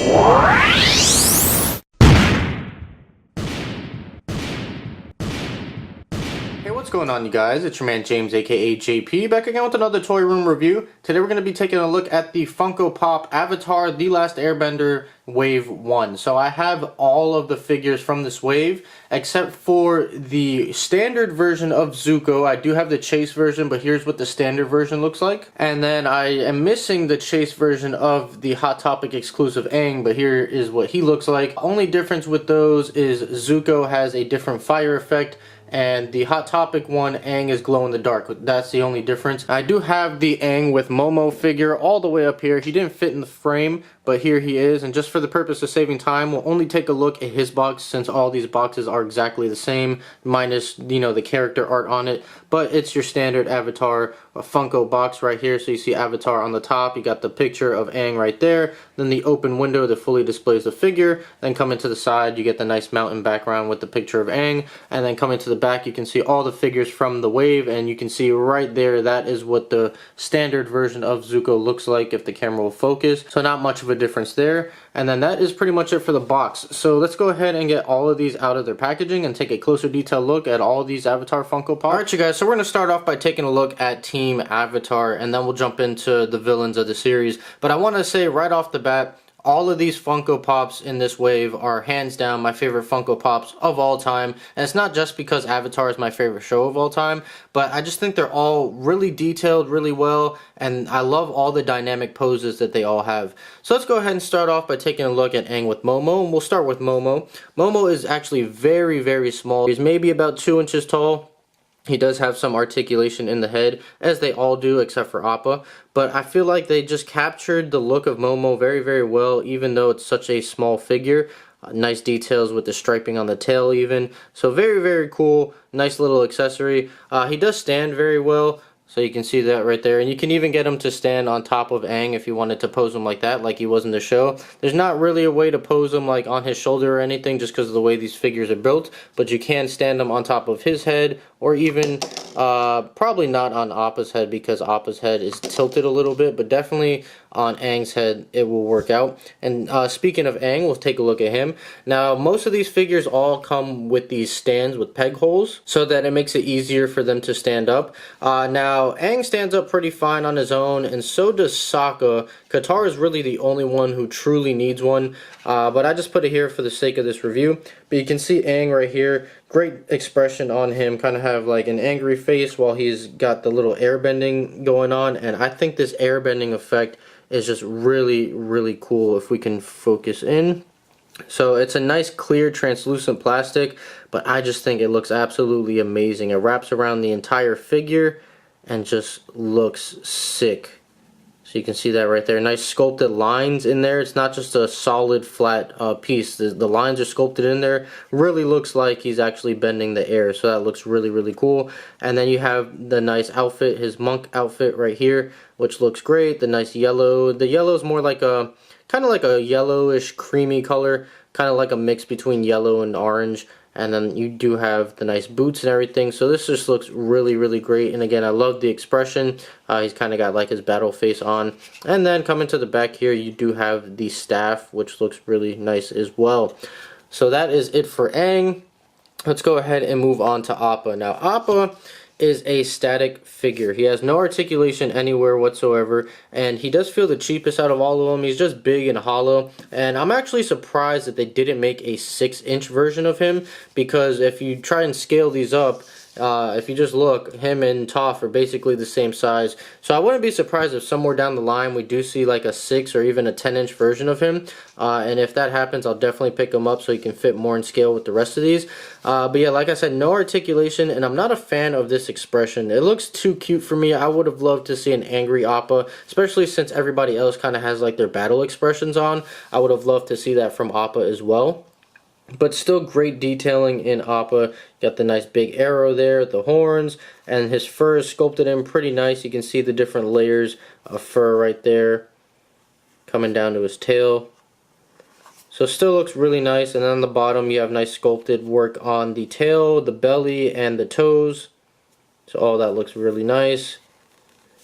Hey, what's going on, you guys? It's your man James, aka JP, back again with another toy room review. Today we're going to be taking a look at the Funko Pop Avatar The Last Airbender Wave 1. So I have all of the figures from this wave, except for the standard version of Zuko. I do have the chase version, but here's what the standard version looks like. And then I am missing the chase version of the Hot Topic exclusive Aang, but here is what he looks like. Only difference with those is Zuko has a different fire effect, and the Hot Topic one, Aang, is glow in the dark. That's the only difference. I do have the Aang with Momo figure all the way up here. He didn't fit in the frame, but here he is. And just for the purpose of saving time, we'll only take a look at his box, since all these boxes are exactly the same, minus, you know, the character art on it. But it's your standard Avatar Funko box right here. So you see Avatar on the top. You got the picture of Aang right there. Then the open window that fully displays the figure. Then coming to the side, you get the nice mountain background with the picture of Aang. And then coming to the back, you can see all the figures from the wave, and you can see right there that is what the standard version of Zuko looks like if the camera will focus. So not much of a difference there. And then that is pretty much it for the box. So let's go ahead and get all of these out of their packaging and take a closer detailed look at all of these Avatar Funko Pop. Alright, you guys, so we're going to start off by taking a look at Team Avatar, and then we'll jump into the villains of the series. But I want to say right off the bat, all of these Funko Pops in this wave are hands down my favorite Funko Pops of all time. And it's not just because Avatar is my favorite show of all time, but I just think they're all really detailed really well, and I love all the dynamic poses that they all have. So let's go ahead and start off by taking a look at Aang with Momo, and we'll start with Momo. Momo is actually very, very small. He's maybe about 2 inches tall. He does have some articulation in the head, as they all do except for Appa. But I feel like they just captured the look of Momo very, very well, even though it's such a small figure. Nice details with the striping on the tail even. So very, very cool. Nice little accessory. He does stand very well. So you can see that right there. And you can even get him to stand on top of Aang if you wanted to pose him like that, like he was in the show. There's not really a way to pose him like on his shoulder or anything, just because of the way these figures are built. But you can stand him on top of his head, or even probably not on Appa's head, because Appa's head is tilted a little bit. But definitely on Aang's head it will work out. And speaking of Aang, we'll take a look at him. Now most of these figures all come with these stands with peg holes, so that it makes it easier for them to stand up. Now Aang stands up pretty fine on his own, and so does Sokka. Katara is really the only one who truly needs one, but I just put it here for the sake of this review. But you can see Aang right here, great expression on him, kind of have like an angry face while he's got the little airbending going on, and I think this airbending effect is just really, really cool if we can focus in. So it's a nice clear translucent plastic, but I just think it looks absolutely amazing. It wraps around the entire figure and just looks sick. So you can see that right there. Nice sculpted lines in there. It's not just a solid flat piece. The lines are sculpted in there. Really looks like he's actually bending the air. So that looks really, really cool. And then you have the nice outfit, his monk outfit right here, which looks great. The nice yellow. The yellow is more like a, kind of like a yellowish creamy color. Kind of like a mix between yellow and orange. And then you do have the nice boots and everything. So this just looks really, really great. And again, I love the expression. He's kind of got like his battle face on. And then coming to the back here, you do have the staff, which looks really nice as well. So that is it for Aang. Let's go ahead and move on to Appa. Now, Appa is a static figure. He has no articulation anywhere whatsoever, and he does feel the cheapest out of all of them. He's just big and hollow, and I'm actually surprised that they didn't make a 6-inch version of him, because if you try and scale these up, if you just look, him and Toph are basically the same size. So I wouldn't be surprised if somewhere down the line we do see like a 6 or even a 10-inch version of him. And if that happens, I'll definitely pick him up so he can fit more in scale with the rest of these. But yeah, like I said, no articulation, and I'm not a fan of this expression. It looks too cute for me. I would have loved to see an angry Appa, especially since everybody else kind of has like their battle expressions on. I would have loved to see that from Appa as well. But still great detailing in Appa. Got the nice big arrow there, the horns, and his fur is sculpted in pretty nice. You can see the different layers of fur right there coming down to his tail. So still looks really nice. And then on the bottom you have nice sculpted work on the tail, the belly, and the toes. So all that looks really nice.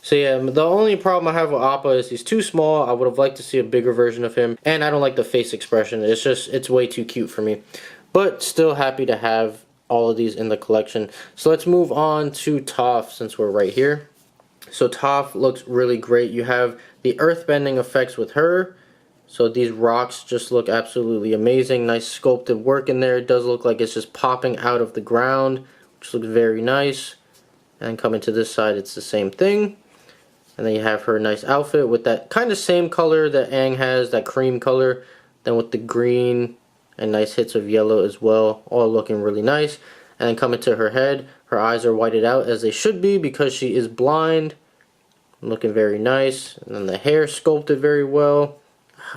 So yeah, the only problem I have with Appa is he's too small. I would have liked to see a bigger version of him. And I don't like the face expression. It's just, it's way too cute for me. But still happy to have all of these in the collection. So let's move on to Toph since we're right here. So Toph looks really great. You have the earthbending effects with her. So these rocks just look absolutely amazing. Nice sculpted work in there. It does look like it's just popping out of the ground, which looks very nice. And coming to this side, it's the same thing. And then you have her nice outfit with that kind of same color that Aang has, that cream color. Then with the green and nice hits of yellow as well. All looking really nice. And then coming to her head, her eyes are whited out as they should be because she is blind. Looking very nice. And then the hair sculpted very well.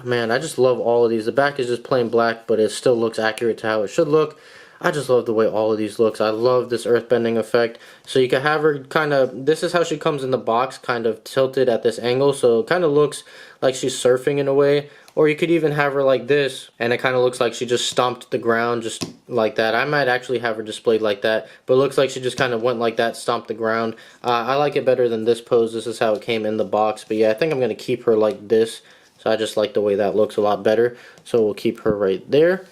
Man, I just love all of these. The back is just plain black, but it still looks accurate to how it should look. I just love the way all of these looks. I love this earthbending effect. So you can have her kind of, this is how she comes in the box, kind of tilted at this angle. So it kind of looks like she's surfing in a way. Or you could even have her like this, and it kind of looks like she just stomped the ground just like that. I might actually have her displayed like that, but it looks like she just kind of went like that, stomped the ground. I like it better than this pose. This is how it came in the box. But yeah, I think I'm going to keep her like this. So I just like the way that looks a lot better. So we'll keep her right there.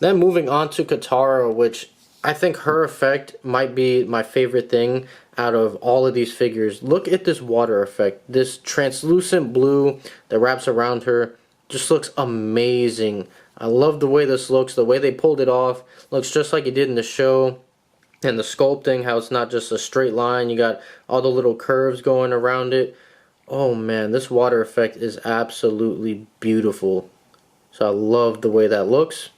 Then moving on to Katara, which I think her effect might be my favorite thing out of all of these figures. Look at this water effect. This translucent blue that wraps around her just looks amazing. I love the way this looks. The way they pulled it off looks just like it did in the show. And the sculpting, how it's not just a straight line. You got all the little curves going around it. Oh man, this water effect is absolutely beautiful. So I love the way that looks.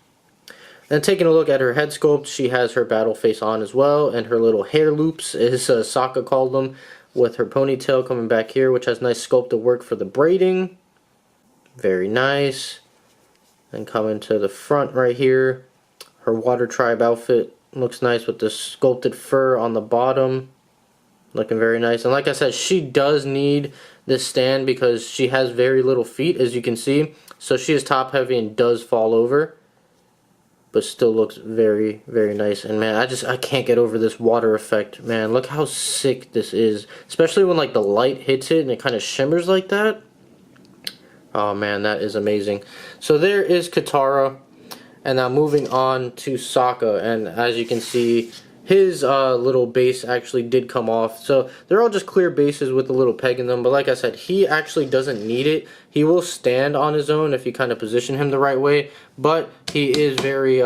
And taking a look at her head sculpt, she has her battle face on as well, and her little hair loops, as Sokka called them, with her ponytail coming back here, which has nice sculpted work for the braiding. Very nice. And coming to the front right here, her Water Tribe outfit looks nice with the sculpted fur on the bottom. Looking very nice. And like I said, she does need this stand because she has very little feet, as you can see. So she is top heavy and does fall over. But still looks very, very nice. And man, I can't get over this water effect. Man, look how sick this is. Especially when like the light hits it and it kind of shimmers like that. Oh man, that is amazing. So there is Katara. And now moving on to Sokka. And as you can see, his little base actually did come off. So they're all just clear bases with a little peg in them. But like I said, he actually doesn't need it. He will stand on his own if you kind of position him the right way. But he is very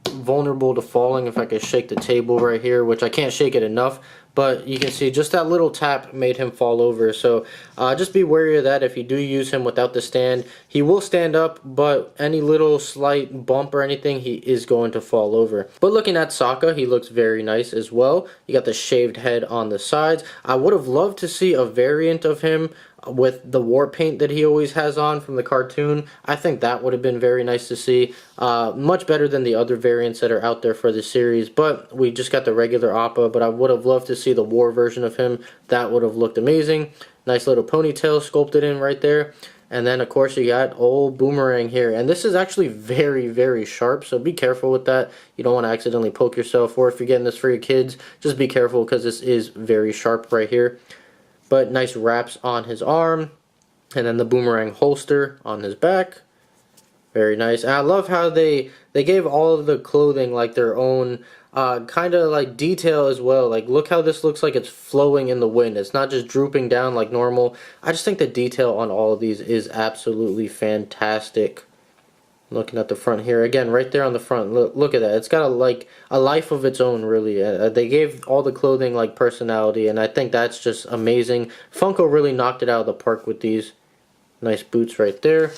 vulnerable to falling. If I could shake the table right here, which I can't shake it enough. But you can see just that little tap made him fall over. So just be wary of that if you do use him without the stand. He will stand up, but any little slight bump or anything, he is going to fall over. But looking at Sokka, he looks very nice as well. You got the shaved head on the sides. I would have loved to see a variant of him with the war paint that he always has on from the cartoon. I think that would have been very nice to see. Much better than the other variants that are out there for the series. But we just got the regular Appa, but I would have loved to see the war version of him. That would have looked amazing. Nice little ponytail sculpted in right there. And then, of course, you got old Boomerang here. And this is actually very, very sharp, so be careful with that. You don't want to accidentally poke yourself, or if you're getting this for your kids, just be careful because this is very sharp right here. But nice wraps on his arm. And then the Boomerang holster on his back. Very nice. And I love how they gave all of the clothing like their own kind of like detail as well. Like look how this looks like it's flowing in the wind. It's not just drooping down like normal. I just think the detail on all of these is absolutely fantastic. Looking at the front here again, right there on the front. Look at that. It's got a life of its own, really. They gave all the clothing like personality, and I think that's just amazing. Funko really knocked it out of the park with these. Nice boots right there.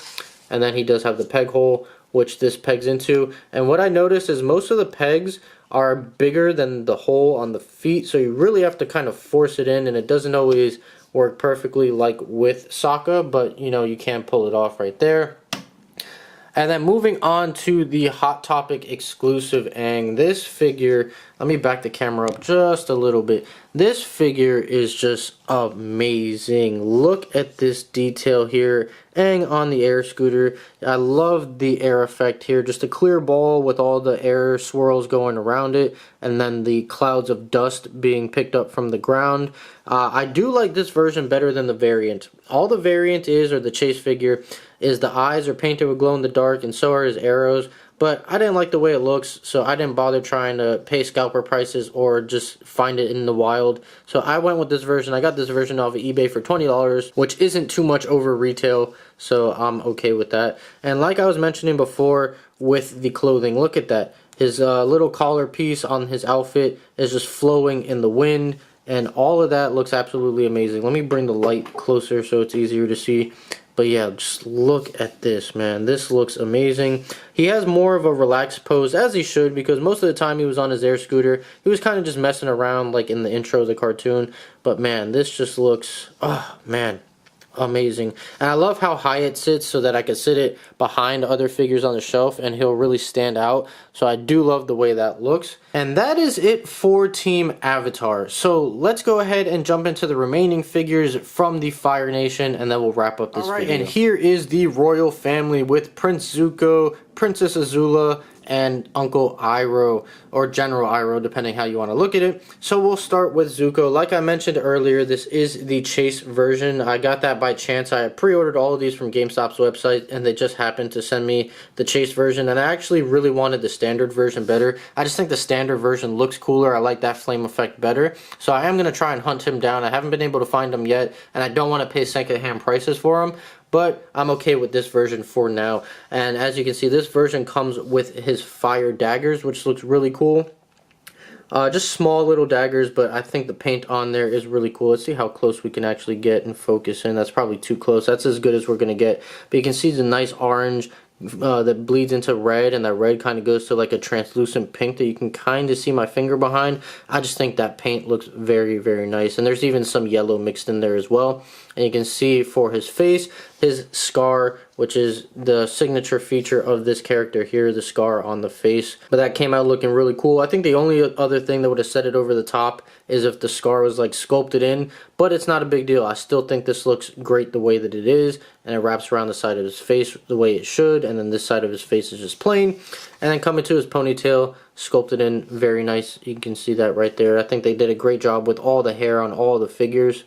And then he does have the peg hole, which this pegs into. And what I noticed is most of the pegs are bigger than the hole on the feet, so you really have to kind of force it in, and it doesn't always work perfectly like with Sokka, but you know, you can pull it off right there. And then moving on to the Hot Topic exclusive Aang. This figure, let me back the camera up just a little bit. This figure is just amazing. Look at this detail here. Aang on the air scooter. I love the air effect here. Just a clear ball with all the air swirls going around it. And then the clouds of dust being picked up from the ground. I do like this version better than the variant. All the variant is, or the chase figure, is the eyes are painted with glow in the dark, and so are his arrows. But I didn't like the way it looks, so I didn't bother trying to pay scalper prices or just find it in the wild. So I went with this version. I got this version off of eBay for $20, which isn't too much over retail, so I'm okay with that. And like I was mentioning before with the clothing, look at that. His little collar piece on his outfit is just flowing in the wind, and all of that looks absolutely amazing. Let me bring the light closer so it's easier to see. But yeah, just look at this, man. This looks amazing. He has more of a relaxed pose, as he should, because most of the time he was on his air scooter. He was kind of just messing around like in the intro of the cartoon. But man, this just looks, oh man, amazing. And I love how high it sits so that I could sit it behind other figures on the shelf and he'll really stand out. So I do love the way that looks. And that is it for Team Avatar. So let's go ahead and jump into the remaining figures from the Fire Nation, and then we'll wrap up this video. And here is the royal family with Prince Zuko, Princess Azula, and Uncle Iroh, or General Iroh, depending how you want to look at it. So we'll start with Zuko. Like I mentioned earlier, this is the Chase version. I got that by chance. I pre-ordered all of these from GameStop's website, and they just happened to send me the Chase version, and I actually really wanted the standard version better. I just think the standard version looks cooler. I like that flame effect better. So I am going to try and hunt him down. I haven't been able to find him yet, and I don't want to pay secondhand prices for him. But I'm okay with this version for now. And as you can see, this version comes with his fire daggers, which looks really cool. Just small little daggers, but I think the paint on there is really cool. Let's see how close we can actually get and focus in. That's probably too close. That's as good as we're going to get. But you can see the nice orange that bleeds into red, and that red kind of goes to like a translucent pink that you can kind of see my finger behind. I just think that paint looks very, very nice. And there's even some yellow mixed in there as well. And you can see for his face, his scar, which is the signature feature of this character here, the scar on the face. But that came out looking really cool. I think the only other thing that would have set it over the top is if the scar was like sculpted in, but it's not a big deal. I still think this looks great the way that it is, and it wraps around the side of his face the way it should, and then this side of his face is just plain. And then coming to his ponytail, sculpted in, very nice. You can see that right there. I think they did a great job with all the hair on all the figures.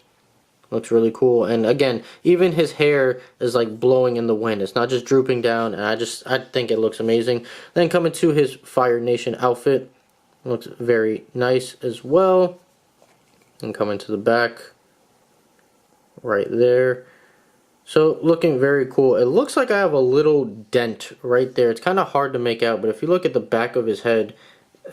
Looks really cool. And again, even his hair is like blowing in the wind. It's not just drooping down, and I think it looks amazing. Then coming to his Fire Nation outfit, looks very nice as well. And coming to the back, right there. So looking very cool. It looks like I have a little dent right there. It's kind of hard to make out, but if you look at the back of his head,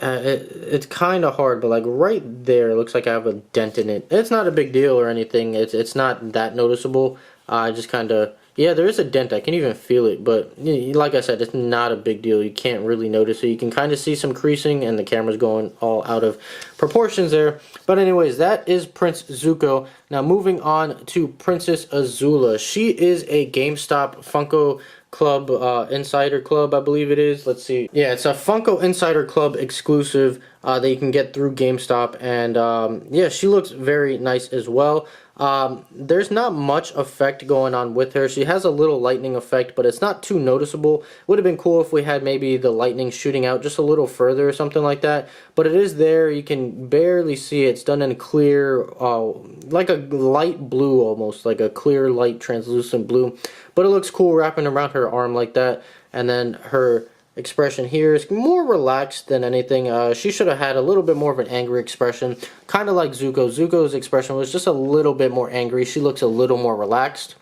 it's kind of hard, but like right there, it looks like I have a dent in it. It's not a big deal or anything. It's not that noticeable. I just kind of, yeah, there is a dent. I can even feel it, but like I said, it's not a big deal. You can't really notice it. You can kind of see some creasing, and the camera's going all out of proportions there. But anyways, that is Prince Zuko. Now moving on to Princess Azula. She is a GameStop Funko Club Insider Club, I believe it is. Let's see. Yeah, it's a Funko Insider Club exclusive that you can get through GameStop, and yeah, she looks very nice as well. There's not much effect going on with her. She has a little lightning effect, but it's not too noticeable. Would have been cool if we had maybe the lightning shooting out just a little further or something like that, but it is there. You can barely see it. It's done in clear, like a light blue almost, like a clear light translucent blue, but it looks cool wrapping around her arm like that. And then her expression here is more relaxed than anything. She should have had a little bit more of an angry expression, kind of like Zuko. Zuko's expression was just a little bit more angry. She looks a little more relaxed.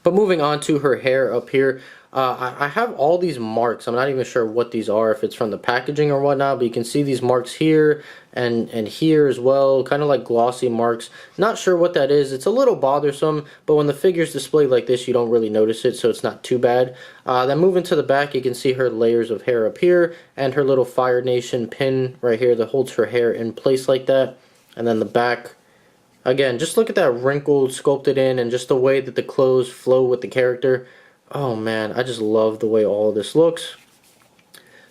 But moving on to her hair up here, I have all these marks. I'm not even sure what these are, if it's from the packaging or whatnot, but you can see these marks here and here as well, kind of like glossy marks. Not sure what that is. It's a little bothersome, but when the figure's displayed like this, you don't really notice it, so it's not too bad. Then moving to the back, you can see her layers of hair up here, and her little Fire Nation pin right here that holds her hair in place like that. And then the back, again, just look at that wrinkled, sculpted in, and just the way that the clothes flow with the character. Oh man, I just love the way all of this looks.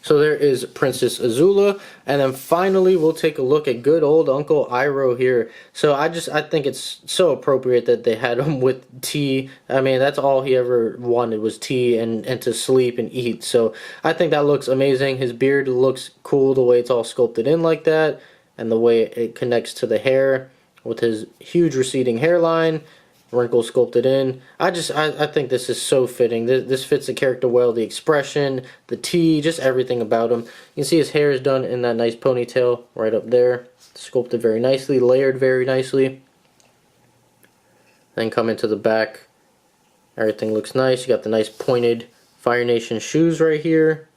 So there is Princess Azula, and then finally we'll take a look at good old Uncle Iroh here. So I think it's so appropriate that they had him with tea. I mean, that's all he ever wanted was tea and to sleep and eat. So I think that looks amazing. His beard looks cool the way it's all sculpted in like that, and the way it connects to the hair with his huge receding hairline. Wrinkles sculpted in. I think this is so fitting. This fits the character well. The expression, the tea, just everything about him. You can see his hair is done in that nice ponytail right up there. Sculpted very nicely, layered very nicely. Then come into the back. Everything looks nice. You got the nice pointed Fire Nation shoes right here.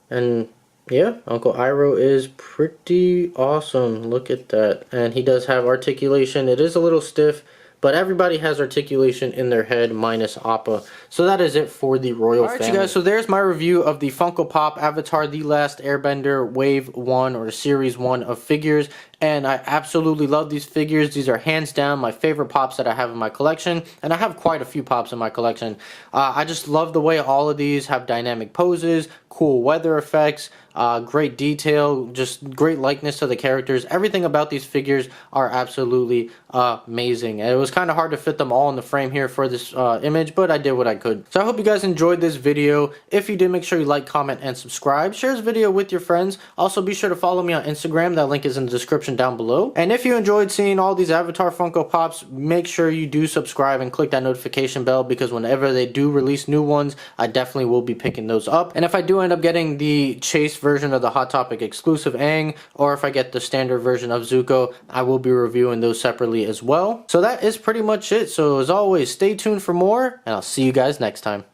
And yeah, Uncle Iroh is pretty awesome. Look at that. And he does have articulation. It is a little stiff, but everybody has articulation in their head minus Appa. So that is it for the royal family. Alright, you guys, so there's my review of the Funko Pop Avatar The Last Airbender Wave 1 or Series 1 of figures. And I absolutely love these figures. These are hands down my favorite pops that I have in my collection. And I have quite a few pops in my collection. I just love the way all of these have dynamic poses, cool weather effects, great detail, just great likeness to the characters. Everything about these figures are absolutely amazing. And it was kind of hard to fit them all in the frame here for this image, but I did what I could. So I hope you guys enjoyed this video. If you did, make sure you like, comment, and subscribe. Share this video with your friends. Also, be sure to follow me on Instagram. That link is in the description down below. And if you enjoyed seeing all these Avatar Funko Pops, make sure you do subscribe and click that notification bell, because whenever they do release new ones, I definitely will be picking those up. And if I do end up getting the Chase version of the Hot Topic exclusive Aang, or if I get the standard version of Zuko, I will be reviewing those separately as well. So that is pretty much it. So as always, stay tuned for more, and I'll see you guys next time.